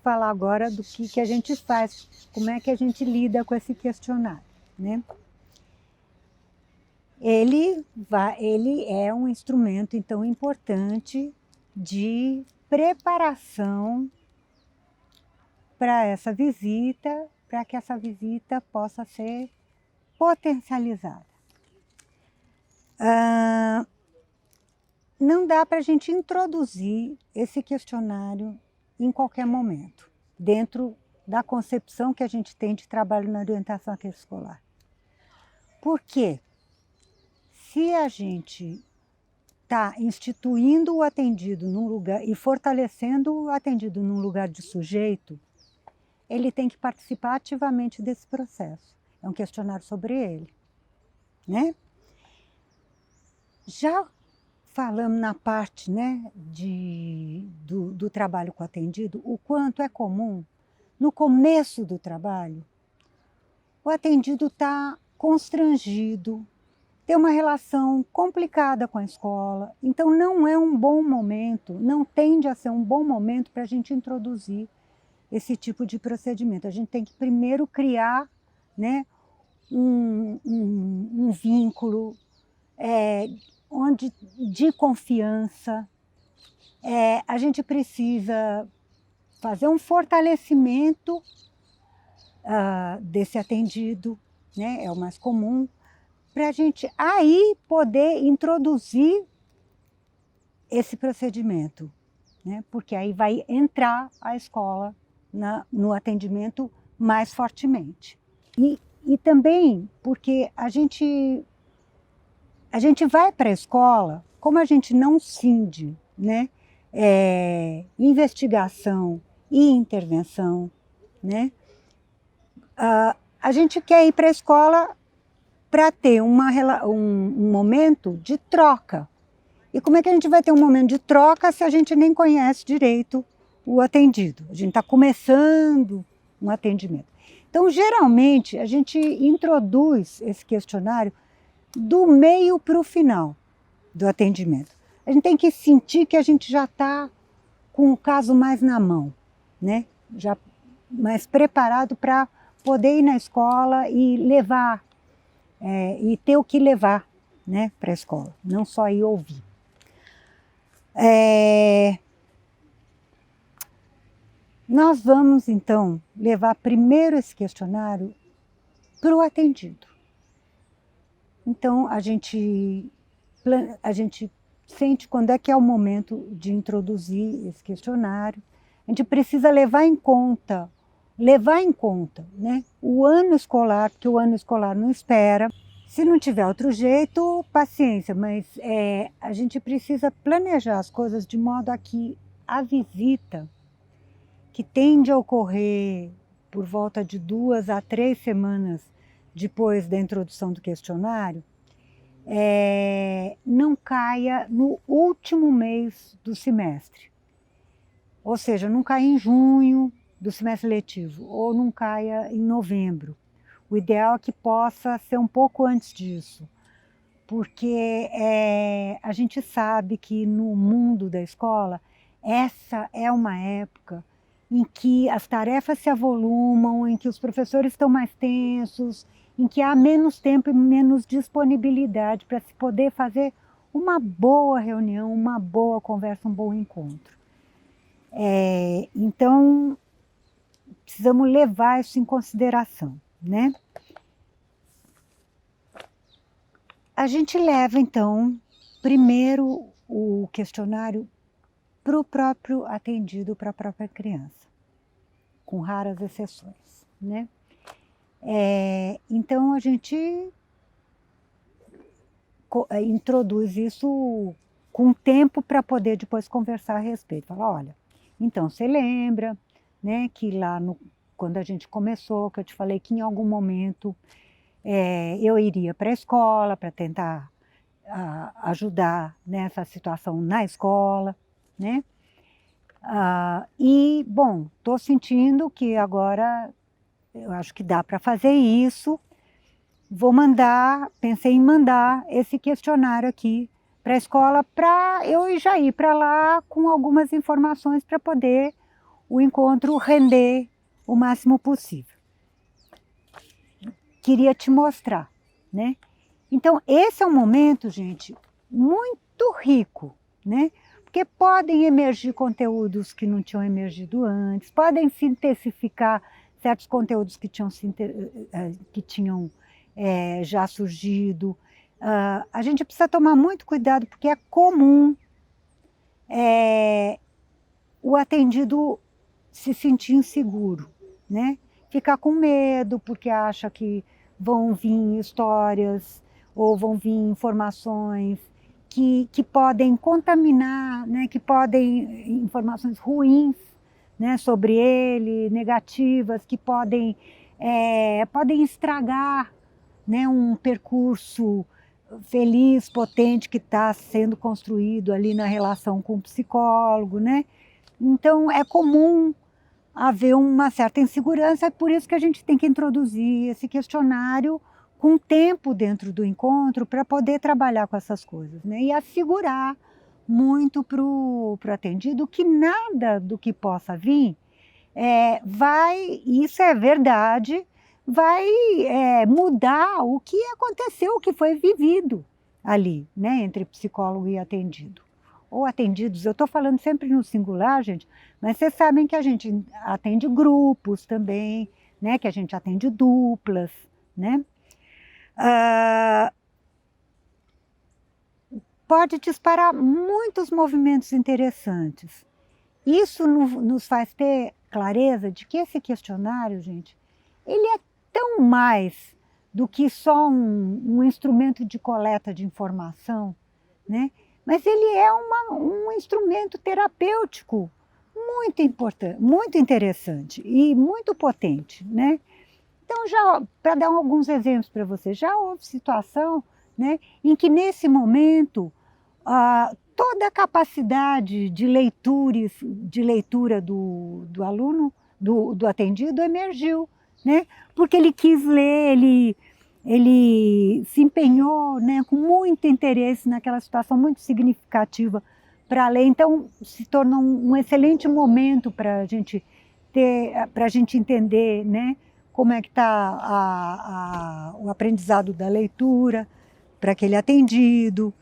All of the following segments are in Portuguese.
falar agora do que a gente faz, como é que a gente lida com esse questionário, né? Ele é um instrumento, então, importante de preparação para essa visita, para que essa visita possa ser potencializada. Não dá para a gente introduzir esse questionário em qualquer momento, dentro da concepção que a gente tem de trabalho na orientação escolar. Por quê? Se a gente está instituindo o atendido num lugar e fortalecendo o atendido num lugar de sujeito, ele tem que participar ativamente desse processo. É um questionário sobre ele, né? Já falamos na parte, né, do trabalho com o atendido, o quanto é comum, no começo do trabalho, o atendido está constrangido, tem uma relação complicada com a escola, então não é um bom momento, não tende a ser um bom momento para a gente introduzir esse tipo de procedimento. A gente tem que primeiro criar, né, um vínculo de confiança. A gente precisa fazer um fortalecimento desse atendido, né, é o mais comum, para a gente aí poder introduzir esse procedimento, né, porque aí vai entrar a escola no atendimento mais fortemente. E também porque a gente vai para a escola, como a gente não cinde, né, investigação e intervenção, né, a gente quer ir para a escola para ter um momento de troca. E como é que a gente vai ter um momento de troca se a gente nem conhece direito o atendido? A gente está começando um atendimento. Então, geralmente, a gente introduz esse questionário do meio para o final do atendimento. A gente tem que sentir que a gente já está com o caso mais na mão, né? Já mais preparado para poder ir na escola e levar, e ter o que levar, né, para a escola, não só ir ouvir. Nós vamos, então, levar primeiro esse questionário para o atendido. Então, a gente sente quando é que é o momento de introduzir esse questionário. A gente precisa levar em conta, né, o ano escolar, porque o ano escolar não espera. Se não tiver outro jeito, paciência, mas a gente precisa planejar as coisas de modo a que a visita, que tende a ocorrer por volta de 2 a 3 semanas depois da introdução do questionário, não caia no último mês do semestre. Ou seja, não caia em junho do semestre letivo, ou não caia em novembro. O ideal é que possa ser um pouco antes disso, porque a gente sabe que no mundo da escola, essa é uma época em que as tarefas se avolumam, em que os professores estão mais tensos, em que há menos tempo e menos disponibilidade para se poder fazer uma boa reunião, uma boa conversa, um bom encontro. Então, precisamos levar isso em consideração, né? A gente leva, então, primeiro o questionário para o próprio atendido, para a própria criança, com raras exceções, né? Então, a gente introduz isso com tempo para poder depois conversar a respeito. Falar, olha, então, você lembra, né, que lá quando a gente começou, que eu te falei que em algum momento eu iria para a escola para tentar ajudar nessa situação na escola, né? E, bom, estou sentindo que agora eu acho que dá para fazer isso. Pensei em mandar esse questionário aqui para a escola para eu já ir para lá com algumas informações para poder o encontro render o máximo possível. Queria te mostrar, né? Então, esse é um momento, gente, muito rico, né? Porque podem emergir conteúdos que não tinham emergido antes, podem se intensificar certos conteúdos que tinham já surgido. A gente precisa tomar muito cuidado, porque é comum o atendido se sentir inseguro, né? Ficar com medo, porque acha que vão vir histórias ou vão vir informações que podem contaminar, né? Que podem, informações ruins, né? Sobre ele, negativas, que podem estragar, né? Um percurso feliz, potente, que está sendo construído ali na relação com o psicólogo, né? Então, é comum haver uma certa insegurança, é por isso que a gente tem que introduzir esse questionário com tempo dentro do encontro para poder trabalhar com essas coisas, né? E assegurar muito para o atendido que nada do que possa vir isso é verdade, vai mudar o que aconteceu, o que foi vivido ali, né, entre psicólogo e atendido. Ou atendidos, eu estou falando sempre no singular, gente, mas vocês sabem que a gente atende grupos também, né, que a gente atende duplas, né? Pode disparar muitos movimentos interessantes. Isso nos faz ter clareza de que esse questionário, gente, ele é tão mais do que só um instrumento de coleta de informação, né? Mas ele é um instrumento terapêutico muito importante, muito interessante e muito potente, né? Então, já para dar alguns exemplos para você, já houve situação, né, em que nesse momento toda a capacidade de leitura do aluno, do atendido, emergiu, né? Porque ele quis ler, ele se empenhou, né, com muito interesse naquela situação muito significativa para ler. Então, se torna um excelente momento para a gente entender, né, como é que está o aprendizado da leitura para aquele atendido.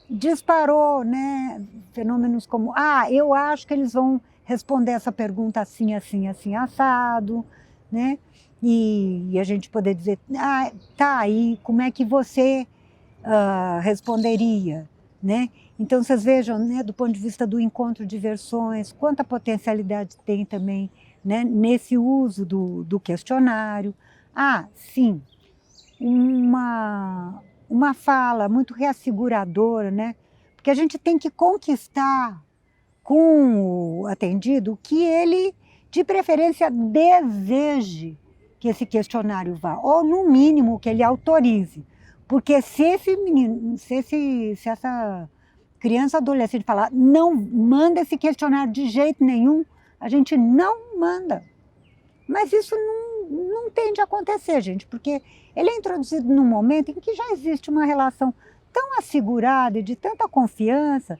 Disparou, né, fenômenos como, eu acho que eles vão responder essa pergunta assim, assim, assim, assado, né? E a gente poder dizer, tá aí, como é que você responderia, né? Então, vocês vejam, né, do ponto de vista do encontro de versões, quanta potencialidade tem também, né, nesse uso do questionário. Sim, uma fala muito reasseguradora, né? Porque a gente tem que conquistar com o atendido que ele, de preferência, deseje que esse questionário vá, ou no mínimo que ele autorize. Porque se esse menino, se essa criança ou adolescente falar, não manda esse questionário de jeito nenhum, a gente não manda. Mas isso não tende a acontecer, gente, porque ele é introduzido num momento em que já existe uma relação tão assegurada e de tanta confiança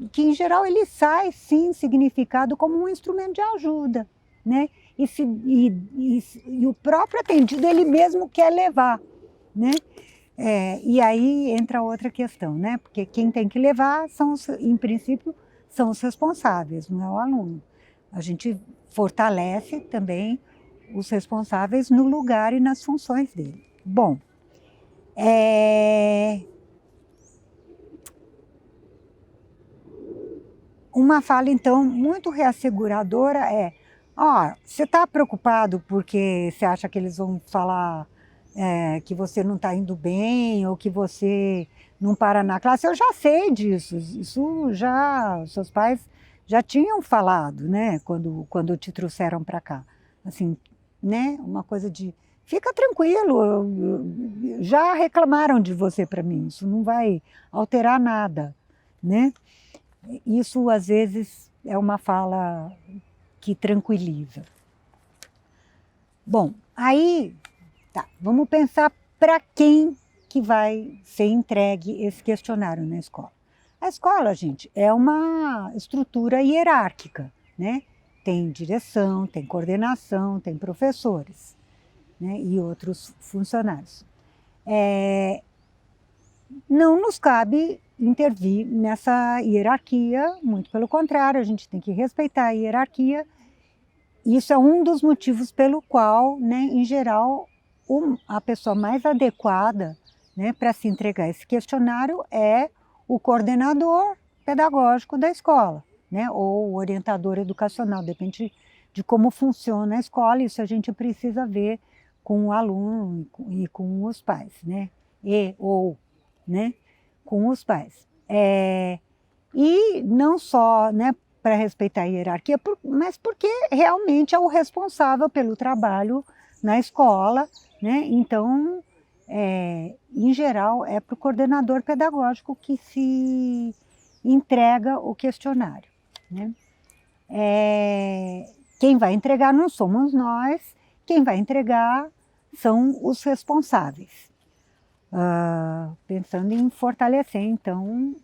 que em geral ele sai sim significado como um instrumento de ajuda, né? E o próprio atendido ele mesmo quer levar, né? E aí entra outra questão, né? Porque quem tem que levar em princípio, são os responsáveis, não é o aluno. A gente fortalece também os responsáveis no lugar e nas funções dele. Bom, uma fala, então, muito reasseguradora você está preocupado porque você acha que eles vão falar que você não está indo bem ou que você não para na classe? Eu já sei disso, seus pais já tinham falado, né, quando te trouxeram para cá. Assim, né, uma coisa de, fica tranquilo, já reclamaram de você para mim, isso não vai alterar nada, né? Isso, às vezes, é uma fala que tranquiliza. Bom, aí, vamos pensar para quem que vai ser entregue esse questionário na escola. A escola, gente, é uma estrutura hierárquica, né? Tem direção, tem coordenação, tem professores, né? E outros funcionários. Não nos cabe intervir nessa hierarquia, muito pelo contrário, a gente tem que respeitar a hierarquia. Isso é um dos motivos pelo qual, né, em geral, a pessoa mais adequada, né, para se entregar esse questionário é o coordenador pedagógico da escola, né, ou o orientador educacional, depende de como funciona a escola, isso a gente precisa ver com o aluno e com os pais, né, né, com os pais. E não só, né, para respeitar a hierarquia, mas porque realmente é o responsável pelo trabalho na escola, né? Então, em geral, é para o coordenador pedagógico que se entrega o questionário, né? Quem vai entregar não somos nós, quem vai entregar são os responsáveis. Pensando em fortalecer, então,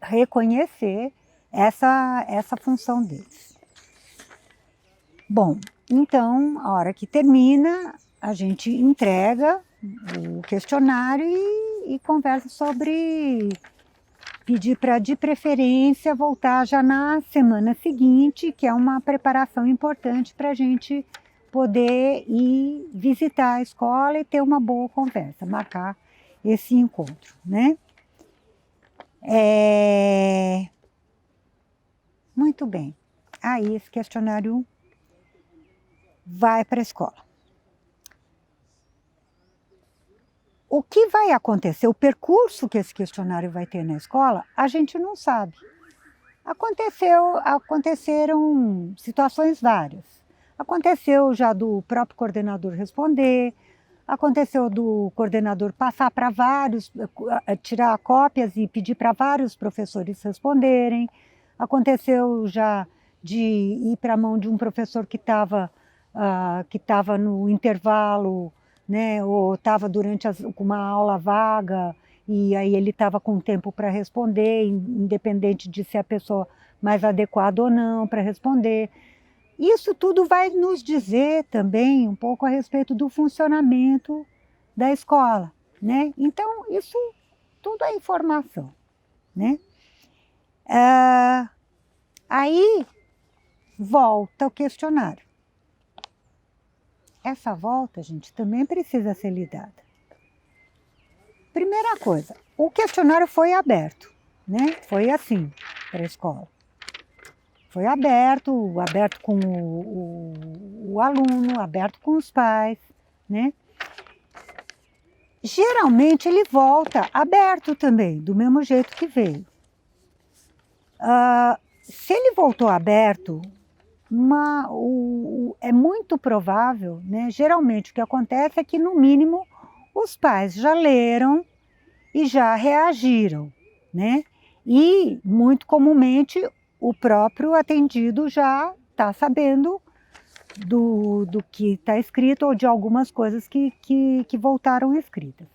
reconhecer essa função deles. Bom, então, a hora que termina, a gente entrega o questionário e conversa sobre pedir para, de preferência, voltar já na semana seguinte, que é uma preparação importante para a gente poder ir visitar a escola e ter uma boa conversa, marcar esse encontro, né? Muito bem. Aí esse questionário vai para a escola. O que vai acontecer, o percurso que esse questionário vai ter na escola, a gente não sabe. Aconteceram situações várias. Aconteceu já do próprio coordenador responder, aconteceu do coordenador passar para vários, tirar cópias e pedir para vários professores responderem. Aconteceu já de ir para a mão de um professor que estava no intervalo, né, ou estava durante uma aula vaga, e aí ele estava com tempo para responder, independente de ser a pessoa mais adequada ou não para responder. Isso tudo vai nos dizer também um pouco a respeito do funcionamento da escola, né? Então, isso tudo é informação, né? Aí volta o questionário. Essa volta, gente, também precisa ser lidada. Primeira coisa, o questionário foi aberto, né? Foi assim para a escola. Foi aberto com o aluno, aberto com os pais, né? Geralmente ele volta aberto também, do mesmo jeito que veio. Se ele voltou aberto, é muito provável, né? Geralmente o que acontece é que, no mínimo, os pais já leram e já reagiram, né? E, muito comumente, o próprio atendido já está sabendo do que está escrito ou de algumas coisas que voltaram escritas.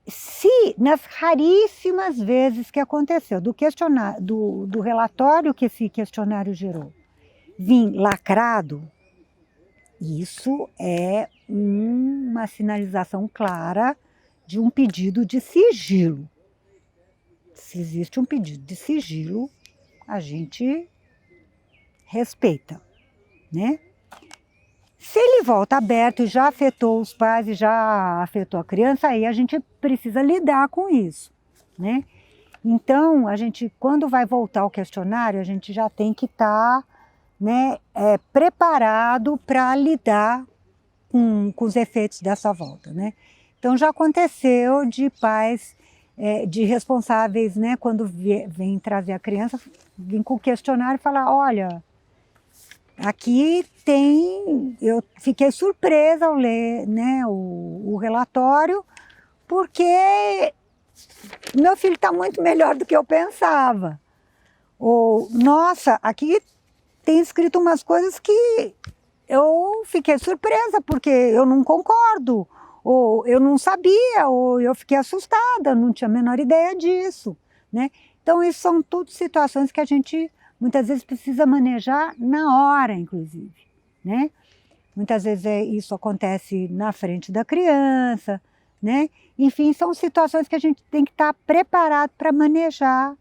Se, nas raríssimas vezes que aconteceu, do relatório que esse questionário gerou, vir lacrado, isso é uma sinalização clara de um pedido de sigilo. Se existe um pedido de sigilo, a gente respeita, né? Se ele volta aberto e já afetou os pais e já afetou a criança, aí a gente precisa lidar com isso, né? Então, quando vai voltar o questionário, a gente já tem que estar, né, preparado para lidar com os efeitos dessa volta, né? Então, já aconteceu de pais, de responsáveis, né, quando vem trazer a criança, vir com o questionário e falar, olha, aqui eu fiquei surpresa ao ler, né, o relatório, porque meu filho está muito melhor do que eu pensava. Ou, nossa, aqui tem escrito umas coisas que eu fiquei surpresa, porque eu não concordo. ou eu não sabia, ou eu fiquei assustada, não tinha a menor ideia disso, né? Então, isso são tudo situações que a gente muitas vezes precisa manejar na hora, inclusive, né? Muitas vezes isso acontece na frente da criança, né? Enfim, são situações que a gente tem que estar preparado para manejar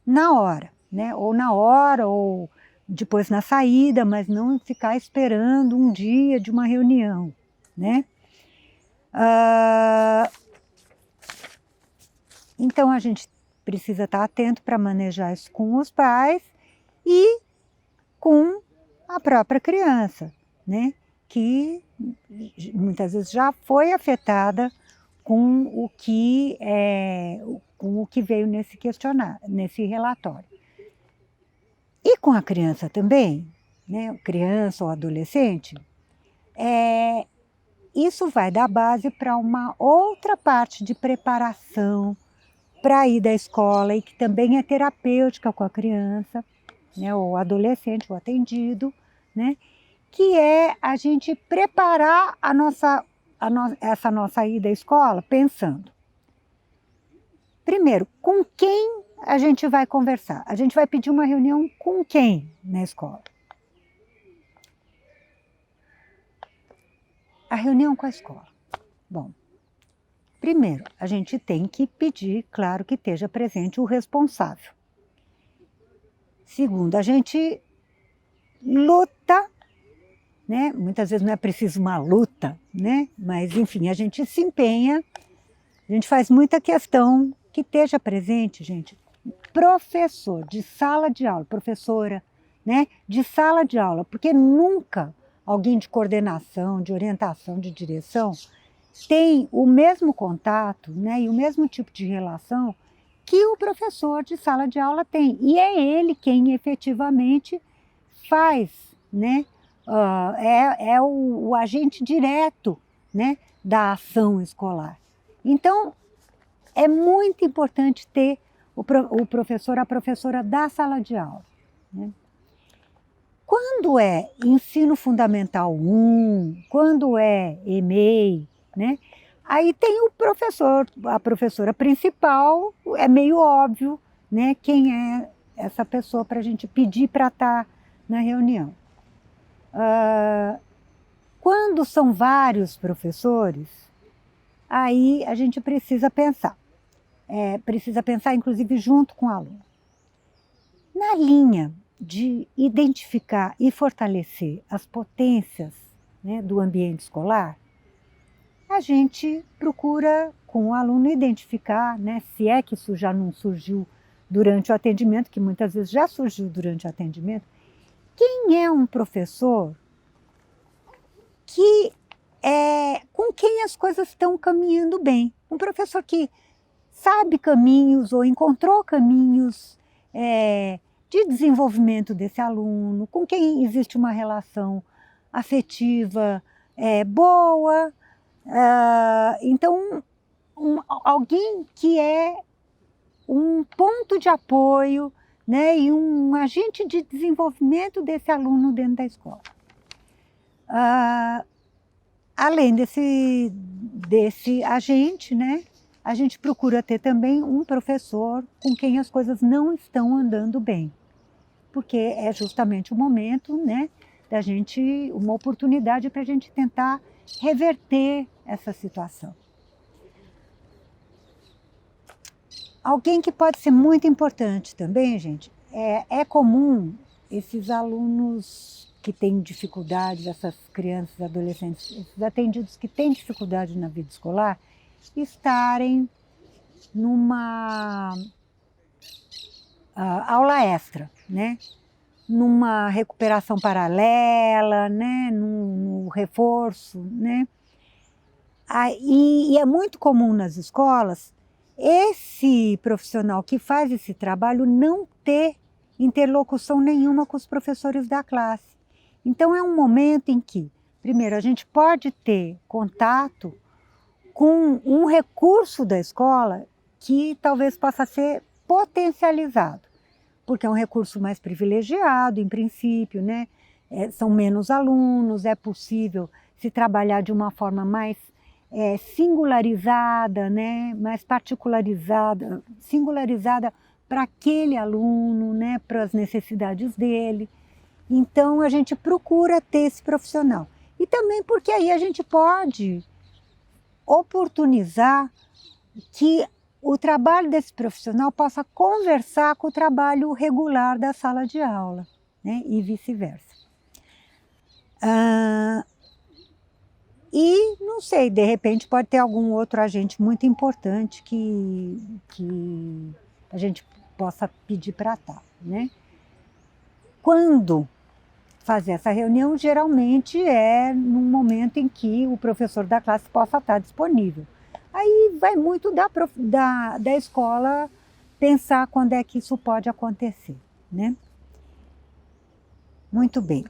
na hora, né? Ou na hora, ou depois na saída, mas não ficar esperando um dia de uma reunião, né? Então, a gente precisa estar atento para manejar isso com os pais e com a própria criança, né? Que muitas vezes já foi afetada com o que veio nesse questionário, nesse relatório. E com a criança também, né? Criança ou adolescente, isso vai dar base para uma outra parte de preparação para ir da escola e que também é terapêutica com a criança, né, ou adolescente, o atendido, né, que é a gente preparar essa nossa ida à escola pensando, primeiro, com quem a gente vai conversar? A gente vai pedir uma reunião com quem na escola? A reunião com a escola. Bom, primeiro, a gente tem que pedir, claro, que esteja presente o responsável. Segundo, a gente luta, né? Muitas vezes não é preciso uma luta, né? Mas, enfim, a gente se empenha, a gente faz muita questão que esteja presente, gente, professor de sala de aula, professora, né? De sala de aula, porque nunca alguém de coordenação, de orientação, de direção tem o mesmo contato, né, e o mesmo tipo de relação que o professor de sala de aula tem. E é ele quem efetivamente faz, né, é o agente direto, né, da ação escolar. Então, é muito importante ter o professor, a professora da sala de aula, né? Quando é ensino fundamental 1, quando é EMEI, né? Aí tem o professor, a professora principal, é meio óbvio, né? Quem é essa pessoa para a gente pedir para estar na reunião. Quando são vários professores, aí a gente precisa pensar inclusive junto com o aluno. Na linha de identificar e fortalecer as potências, né, do ambiente escolar, a gente procura com o aluno identificar, né, se é que isso já não surgiu durante o atendimento, que muitas vezes já surgiu durante o atendimento, quem é um professor com quem as coisas estão caminhando bem. Um professor que sabe caminhos ou encontrou caminhos de desenvolvimento desse aluno, com quem existe uma relação afetiva boa. Então, alguém que é um ponto de apoio, né, e um agente de desenvolvimento desse aluno dentro da escola. Além desse agente, né, a gente procura ter também um professor com quem as coisas não estão andando bem, porque é justamente o momento, né, da gente, uma oportunidade para a gente tentar reverter essa situação. Alguém que pode ser muito importante também, gente, é comum esses alunos que têm dificuldades, essas crianças, adolescentes, esses atendidos que têm dificuldade na vida escolar, estarem numa aula extra, né? Numa recuperação paralela, né? Num reforço, né? E é muito comum nas escolas esse profissional que faz esse trabalho não ter interlocução nenhuma com os professores da classe. Então é um momento em que, primeiro, a gente pode ter contato com um recurso da escola que talvez possa ser potencializado, porque é um recurso mais privilegiado, em princípio, né? São menos alunos, é possível se trabalhar de uma forma mais singularizada, né? Mais particularizada, singularizada para aquele aluno, né? Para as necessidades dele. Então, a gente procura ter esse profissional. E também porque aí a gente pode oportunizar que o trabalho desse profissional possa conversar com o trabalho regular da sala de aula, né? E vice-versa. E, não sei, de repente pode ter algum outro agente muito importante que a gente possa pedir para estar, né? Quando fazer essa reunião, geralmente é num momento em que o professor da classe possa estar disponível. Aí vai muito da escola pensar quando é que isso pode acontecer, né? Muito bem.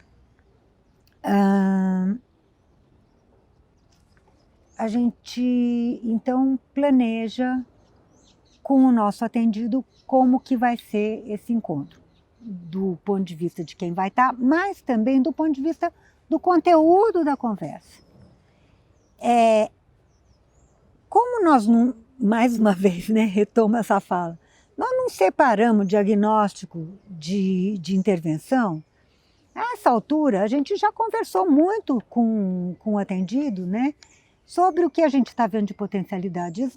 A gente, então, planeja com o nosso atendido como que vai ser esse encontro, do ponto de vista de quem vai estar, mas também do ponto de vista do conteúdo da conversa. Como nós não, mais uma vez, né, retomo essa fala, nós não separamos diagnóstico de intervenção, a essa altura a gente já conversou muito com o atendido, né, sobre o que a gente está vendo de potencialidades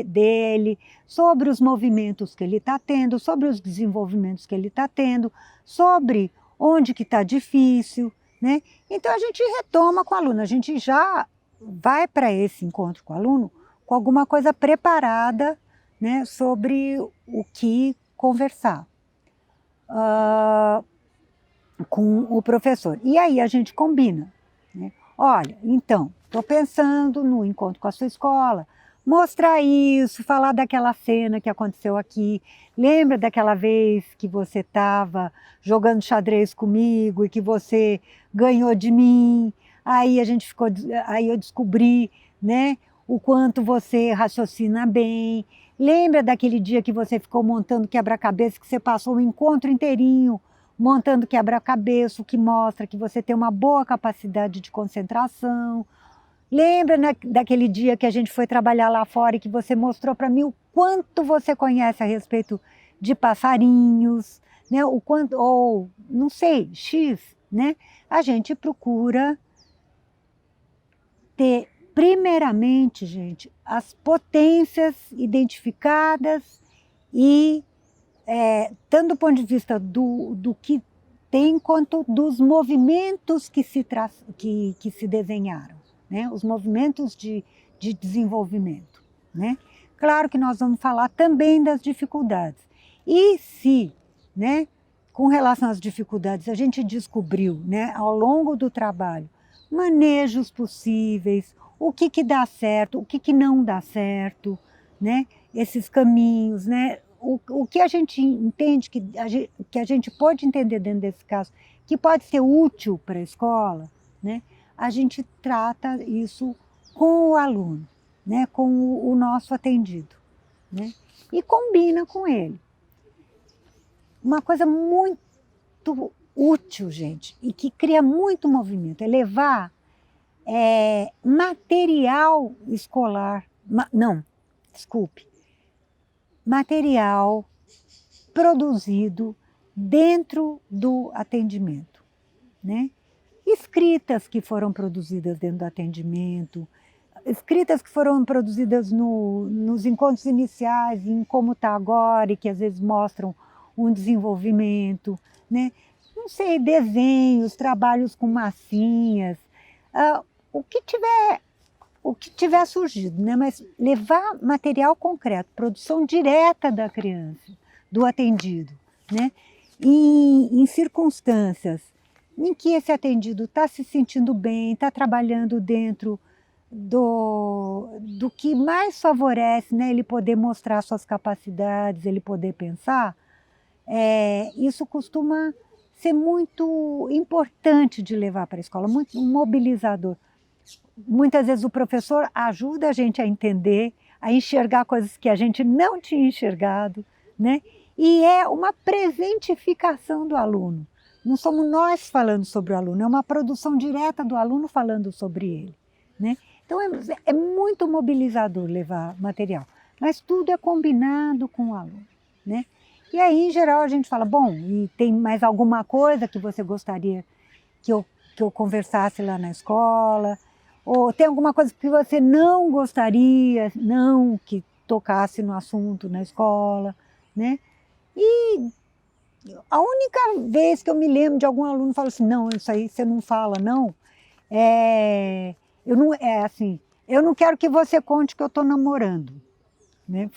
dele, sobre os movimentos que ele está tendo, sobre os desenvolvimentos que ele está tendo, sobre onde que está difícil, né? Então a gente retoma com o aluno, a gente já vai para esse encontro com o aluno com alguma coisa preparada, né, sobre o que conversar com o professor. E aí a gente combina, né? Olha, então, estou pensando no encontro com a sua escola, mostrar isso, falar daquela cena que aconteceu aqui. Lembra daquela vez que você estava jogando xadrez comigo e que você ganhou de mim? Aí a gente ficou, aí eu descobri, né, o quanto você raciocina bem. Lembra daquele dia que você ficou montando quebra-cabeça, que você passou o encontro inteirinho montando quebra-cabeça, o que mostra que você tem uma boa capacidade de concentração. Lembra, né, daquele dia que a gente foi trabalhar lá fora e que você mostrou para mim o quanto você conhece a respeito de passarinhos, né? O quanto, ou não sei, X, né? A gente procura ter, primeiramente, gente, as potências identificadas e tanto do ponto de vista do que tem, quanto dos movimentos que se desenharam, né? Os movimentos de desenvolvimento, né? Claro que nós vamos falar também das dificuldades. E se, né, com relação às dificuldades, a gente descobriu, né, ao longo do trabalho, manejos possíveis, o que dá certo, o que não dá certo, né? Esses caminhos, né? O que a gente entende, que a gente pode entender dentro desse caso, que pode ser útil para a escola, né? A gente trata isso com o aluno, né? Com o nosso atendido, né? E combina com ele. Uma coisa muito útil, gente, e que cria muito movimento, é levar material escolar, não, desculpe, material produzido dentro do atendimento, né? Escritas que foram produzidas dentro do atendimento, escritas que foram produzidas nos encontros iniciais, em como está agora, e que às vezes mostram um desenvolvimento, né? Não sei, desenhos, trabalhos com massinhas, o que tiver surgido, né? Mas levar material concreto, produção direta da criança, do atendido, né? Em circunstâncias em que esse atendido está se sentindo bem, está trabalhando dentro do que mais favorece, né? Ele poder mostrar suas capacidades, ele poder pensar, isso costuma ser muito importante de levar para a escola, muito mobilizador. Muitas vezes o professor ajuda a gente a entender, a enxergar coisas que a gente não tinha enxergado, né? E é uma presentificação do aluno. Não somos nós falando sobre o aluno, é uma produção direta do aluno falando sobre ele, né? Então é muito mobilizador levar material, mas tudo é combinado com o aluno, né? E aí, em geral, a gente fala, bom, e tem mais alguma coisa que você gostaria que eu conversasse lá na escola? Ou tem alguma coisa que você não gostaria, não que tocasse no assunto na escola, né? E a única vez que eu me lembro de algum aluno falar assim, não, isso aí você não fala, não, eu não, é assim, eu não quero que você conte que eu estou namorando, né?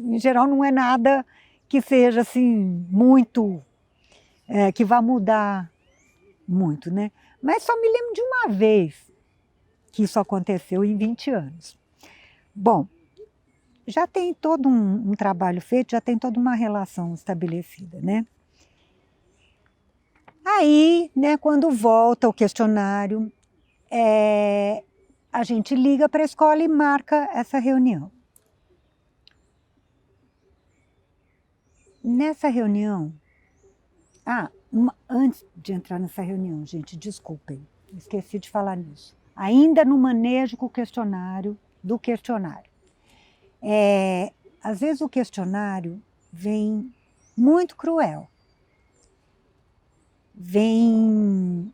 Em geral não é nada que seja assim muito, que vá mudar muito, né? Mas só me lembro de uma vez que isso aconteceu em 20 anos. Bom, já tem todo um trabalho feito, já tem toda uma relação estabelecida, né? Aí, né, quando volta o questionário, a gente liga para a escola e marca essa reunião. Nessa reunião, antes de entrar nessa reunião, gente, desculpem, esqueci de falar nisso. Ainda no manejo com o questionário, do questionário. Às vezes o questionário vem muito cruel, vem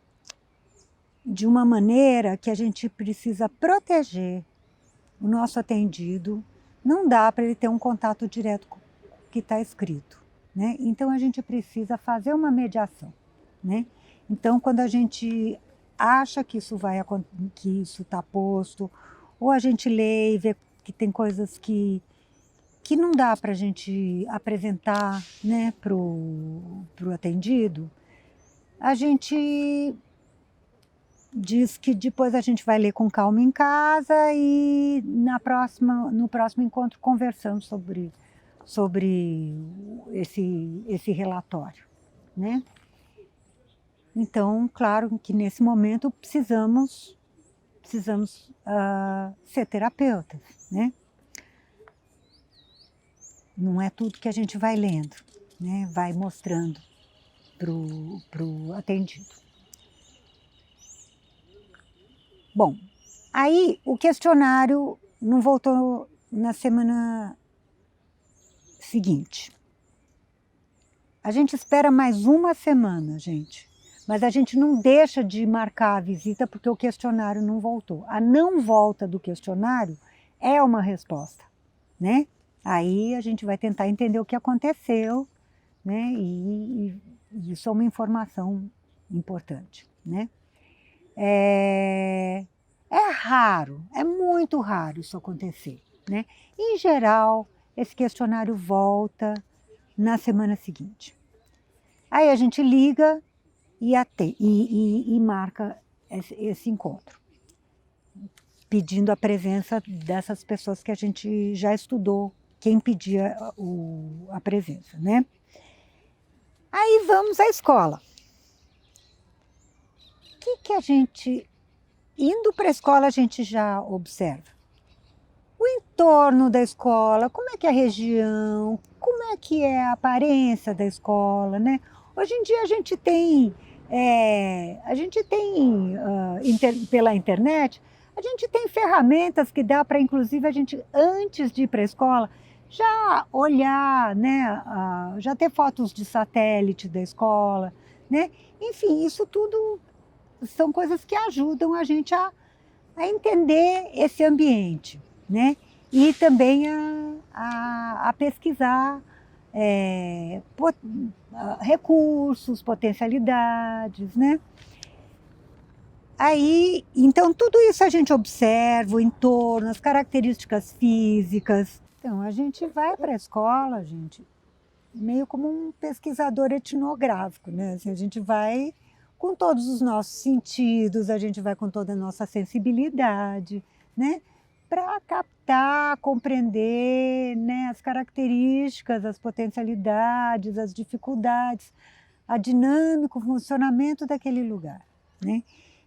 de uma maneira que a gente precisa proteger o nosso atendido, não dá para ele ter um contato direto com o que está escrito, né? Então a gente precisa fazer uma mediação, né? Então quando a gente acha que isso está posto, ou a gente lê e vê que tem coisas que não dá para a gente apresentar, né, pro atendido, a gente diz que depois a gente vai ler com calma em casa e no próximo encontro conversamos sobre esse relatório, né? Então, claro que nesse momento precisamos ser terapeutas, né? Não é tudo que a gente vai lendo, né? Vai mostrando pro atendido. Bom, aí o questionário não voltou na semana seguinte. A gente espera mais uma semana, gente, mas a gente não deixa de marcar a visita porque o questionário não voltou. A não volta do questionário é uma resposta, né? Aí a gente vai tentar entender o que aconteceu, né? E isso é uma informação importante, né? É raro, é muito raro isso acontecer, né? Em geral, esse questionário volta na semana seguinte. Aí a gente liga e marca esse encontro, pedindo a presença dessas pessoas que a gente já estudou, quem pedia a presença, né? Aí vamos à escola. O que a gente, indo para a escola, a gente já observa? O entorno da escola, como é que é a região, como é que é a aparência da escola, né? Hoje em dia a gente tem, pela internet, a gente tem ferramentas que dá para, inclusive, a gente, antes de ir para a escola, já olhar, né? Já ter fotos de satélite da escola, né? Enfim, isso tudo são coisas que ajudam a gente a entender esse ambiente, né? E também a pesquisar recursos, potencialidades, né? Aí, então, tudo isso a gente observa, o entorno, as características físicas. Então, a gente vai para a escola, gente, meio como um pesquisador etnográfico, né? Assim, a gente vai com todos os nossos sentidos, a gente vai com toda a nossa sensibilidade, né? Para captar, compreender, né, as características, as potencialidades, as dificuldades, a dinâmica, o funcionamento daquele lugar, né?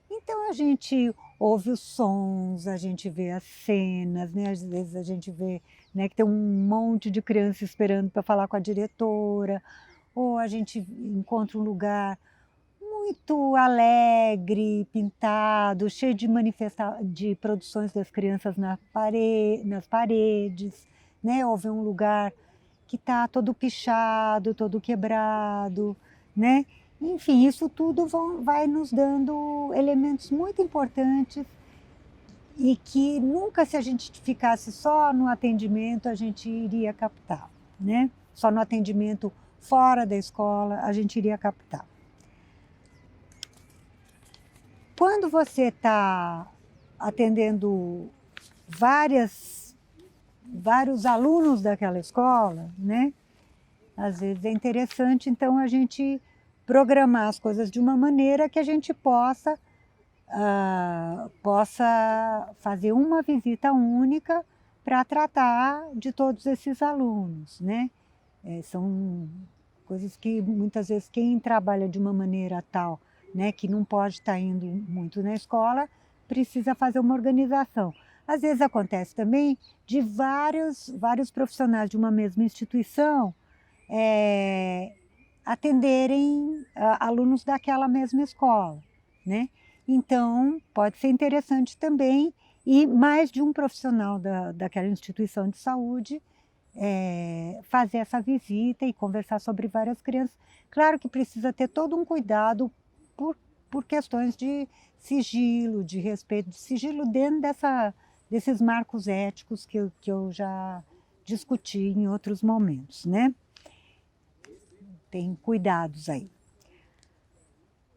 Então a gente ouve os sons, a gente vê as cenas, né? Às vezes a gente vê, né, que tem um monte de criança esperando para falar com a diretora, ou a gente encontra um lugar muito alegre, pintado, cheio de de produções das crianças nas paredes, né? Ou ver um lugar que está todo pichado, todo quebrado, né? Enfim, isso tudo vai nos dando elementos muito importantes e que nunca, se a gente ficasse só no atendimento, a gente iria captar, né? Só no atendimento fora da escola, a gente iria captar. Quando você está atendendo vários alunos daquela escola, né? Às vezes é interessante, então, a gente programar as coisas de uma maneira que a gente possa fazer uma visita única para tratar de todos esses alunos, né? São coisas que muitas vezes quem trabalha de uma maneira tal, né, que não pode estar indo muito na escola, precisa fazer uma organização. Às vezes acontece também de vários profissionais de uma mesma instituição atenderem alunos daquela mesma escola, né? Então, pode ser interessante também e mais de um profissional daquela instituição de saúde fazer essa visita e conversar sobre várias crianças. Claro que precisa ter todo um cuidado por questões de sigilo, de respeito, de sigilo dentro desses marcos éticos que eu já discuti em outros momentos, né? Tem cuidados aí.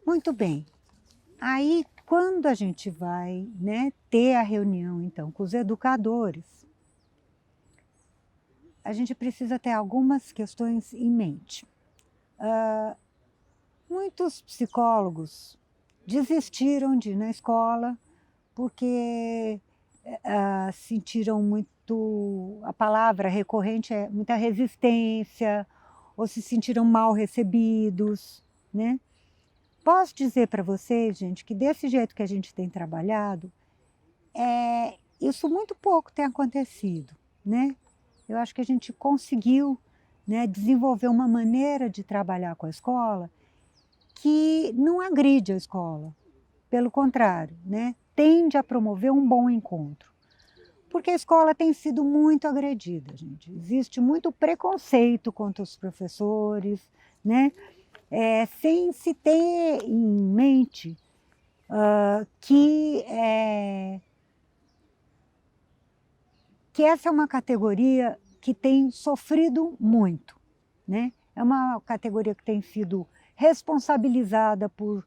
Muito bem. Aí, quando a gente vai, né, ter a reunião, então, com os educadores, a gente precisa ter algumas questões em mente. Muitos psicólogos desistiram de ir na escola porque sentiram muito, a palavra recorrente é muita resistência, ou se sentiram mal recebidos, né? Posso dizer para vocês, gente, que desse jeito que a gente tem trabalhado, isso muito pouco tem acontecido, né? Eu acho que a gente conseguiu, né, desenvolver uma maneira de trabalhar com a escola que não agride a escola, pelo contrário, né, tende a promover um bom encontro. Porque a escola tem sido muito agredida, gente. Existe muito preconceito contra os professores, né? Sem se ter em mente que essa é uma categoria que tem sofrido muito, né? É uma categoria que tem sido responsabilizada por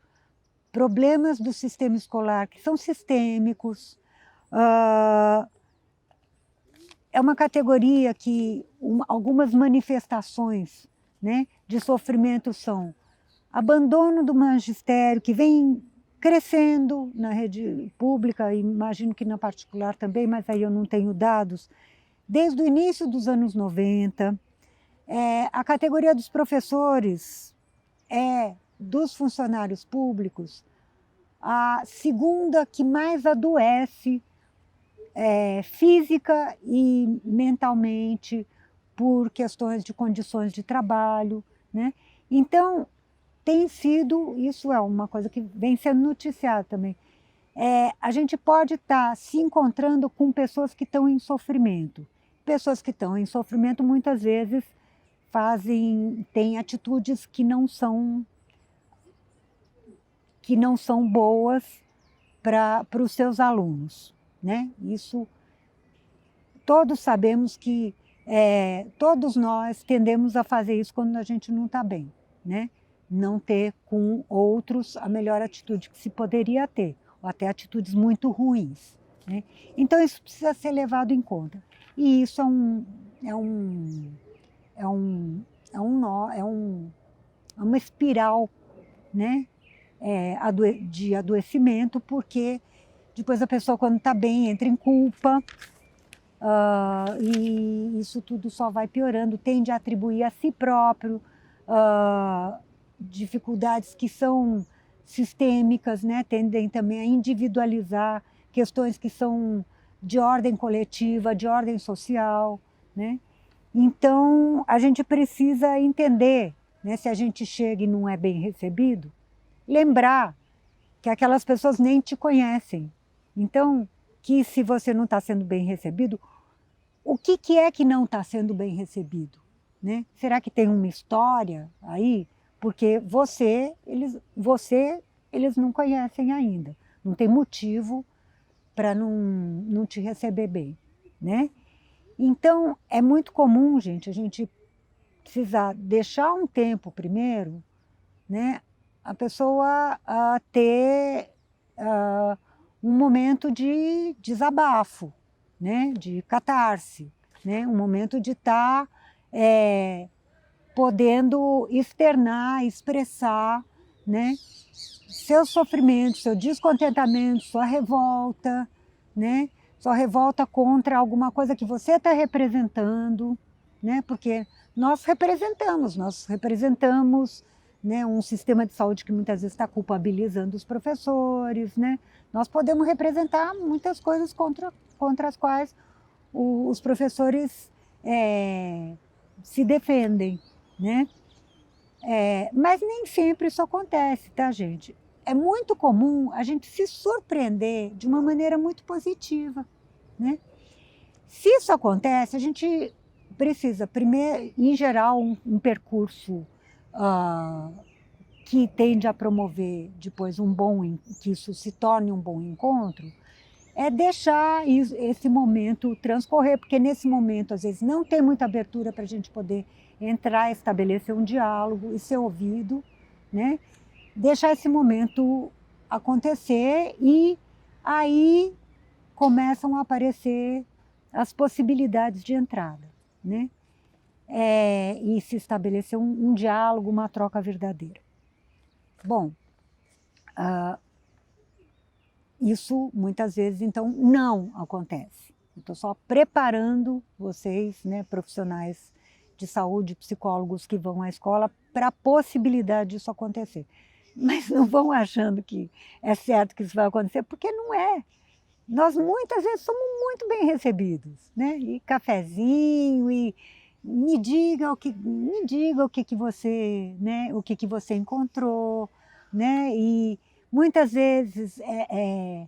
problemas do sistema escolar que são sistêmicos. É uma categoria que algumas manifestações, né, de sofrimento são abandono do magistério, que vem crescendo na rede pública, imagino que na particular também, mas aí eu não tenho dados, desde o início dos anos 90. A categoria dos professores dos funcionários públicos, a segunda que mais adoece física e mentalmente por questões de condições de trabalho, né? Então, tem sido, isso é uma coisa que vem sendo noticiada também, a gente pode estar se encontrando com pessoas que estão em sofrimento. Pessoas que estão em sofrimento muitas vezes têm atitudes que não são boas para os seus alunos, né? Isso, todos sabemos que todos nós tendemos a fazer isso quando a gente não está bem, né? Não ter com outros a melhor atitude que se poderia ter, ou até atitudes muito ruins, né? Então isso precisa ser levado em conta. E isso é uma espiral, né? De adoecimento, porque depois a pessoa, quando está bem, entra em culpa, e isso tudo só vai piorando, tende a atribuir a si próprio dificuldades que são sistêmicas, né? Tendem também a individualizar questões que são de ordem coletiva, de ordem social, né? Então, a gente precisa entender, né, se a gente chega e não é bem recebido, lembrar que aquelas pessoas nem te conhecem. Então, que se você não está sendo bem recebido, o que é que não está sendo bem recebido? Né? Será que tem uma história aí? Porque eles não conhecem ainda. Não tem motivo para não te receber bem, né? Então, é muito comum, gente, a gente precisar deixar um tempo primeiro, né? A pessoa ter um momento de desabafo, né? De catarse, né? Um momento de estar podendo externar, expressar, né? Seu sofrimento, seu descontentamento, sua revolta, né? Sua revolta contra alguma coisa que você está representando, né? Porque nós representamos, né, um sistema de saúde que muitas vezes está culpabilizando os professores, né? Nós podemos representar muitas coisas contra as quais os professores se defendem, né? Mas nem sempre isso acontece, tá, gente? É muito comum a gente se surpreender de uma maneira muito positiva, né? Se isso acontece, a gente precisa, primeiro, em geral, um percurso que tende a promover depois que isso se torne um bom encontro, é deixar esse momento transcorrer, porque nesse momento, às vezes, não tem muita abertura para a gente poder entrar, estabelecer um diálogo e ser ouvido, né? Deixar esse momento acontecer e aí começam a aparecer as possibilidades de entrada, né? E se estabelecer um diálogo, uma troca verdadeira. Bom, isso muitas vezes, então, não acontece. Estou só preparando vocês, né, profissionais de saúde, psicólogos que vão à escola, para a possibilidade disso acontecer. Mas não vão achando que é certo que isso vai acontecer, porque não é. Nós muitas vezes somos muito bem recebidos, né? E cafezinho, e me diga o que você, né, o que você encontrou, né? E muitas vezes é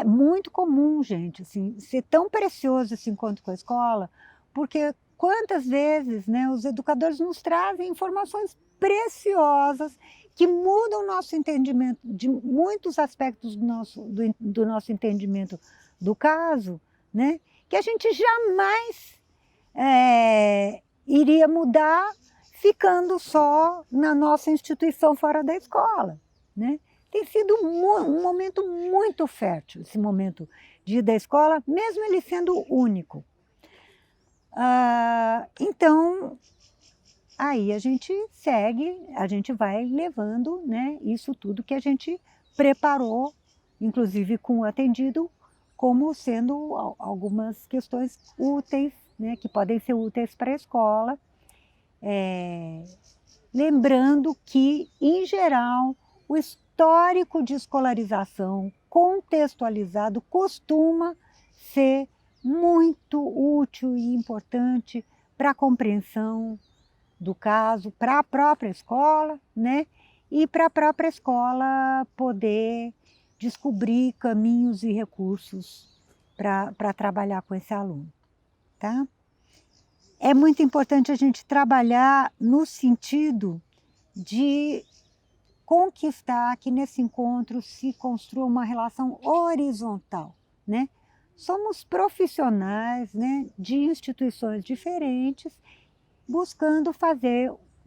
muito comum, gente, assim, ser tão precioso esse encontro com a escola, porque quantas vezes, né, os educadores nos trazem informações preciosas que mudam o nosso entendimento de muitos aspectos do nosso entendimento do caso, né, que a gente jamais iria mudar ficando só na nossa instituição fora da escola, né? Tem sido um momento muito fértil, esse momento de ir da escola, mesmo ele sendo único. Então, aí a gente segue, a gente vai levando, né, isso tudo que a gente preparou, inclusive com o atendido, como sendo algumas questões úteis, né, que podem ser úteis para a escola. Lembrando que, em geral, o histórico de escolarização contextualizado costuma ser muito útil e importante para a compreensão do caso, para a própria escola, né? E para a própria escola poder descobrir caminhos e recursos para trabalhar com esse aluno, tá? É muito importante a gente trabalhar no sentido de conquistar que nesse encontro se construa uma relação horizontal, né? Somos profissionais, né, de instituições diferentes, buscando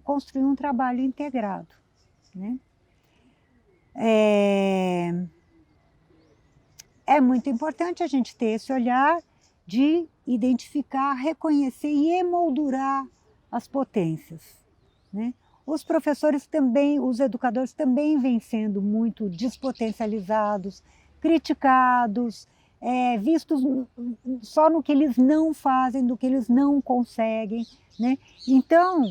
construir um trabalho integrado, né? É muito importante a gente ter esse olhar de identificar, reconhecer e emoldurar as potências, né? Os professores também, os educadores também vêm sendo muito despotencializados, criticados, vistos só no que eles não fazem, do que eles não conseguem, né? Então,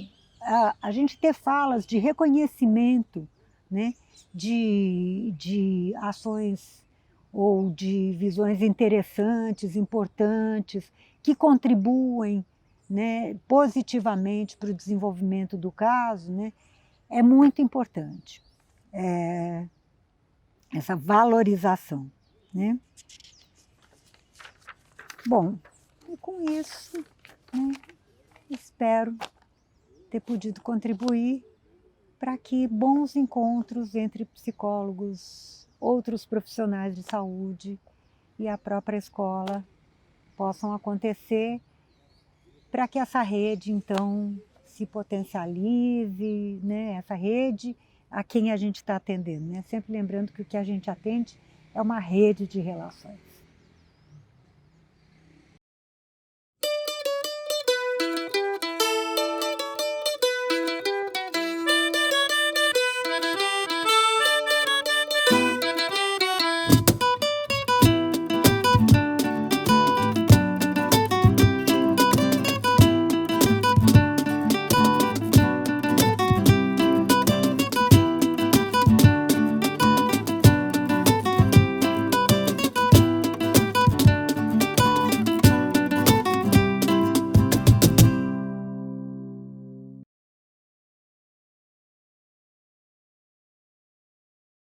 a gente ter falas de reconhecimento, né, de ações ou de visões interessantes, importantes, que contribuem, né, positivamente para o desenvolvimento do caso, né, é muito importante, essa valorização, né? Bom, e com isso, né, espero ter podido contribuir para que bons encontros entre psicólogos, outros profissionais de saúde e a própria escola possam acontecer, para que essa rede, então, se potencialize, né? Essa rede a quem a gente está atendendo, né? Sempre lembrando que o que a gente atende é uma rede de relações.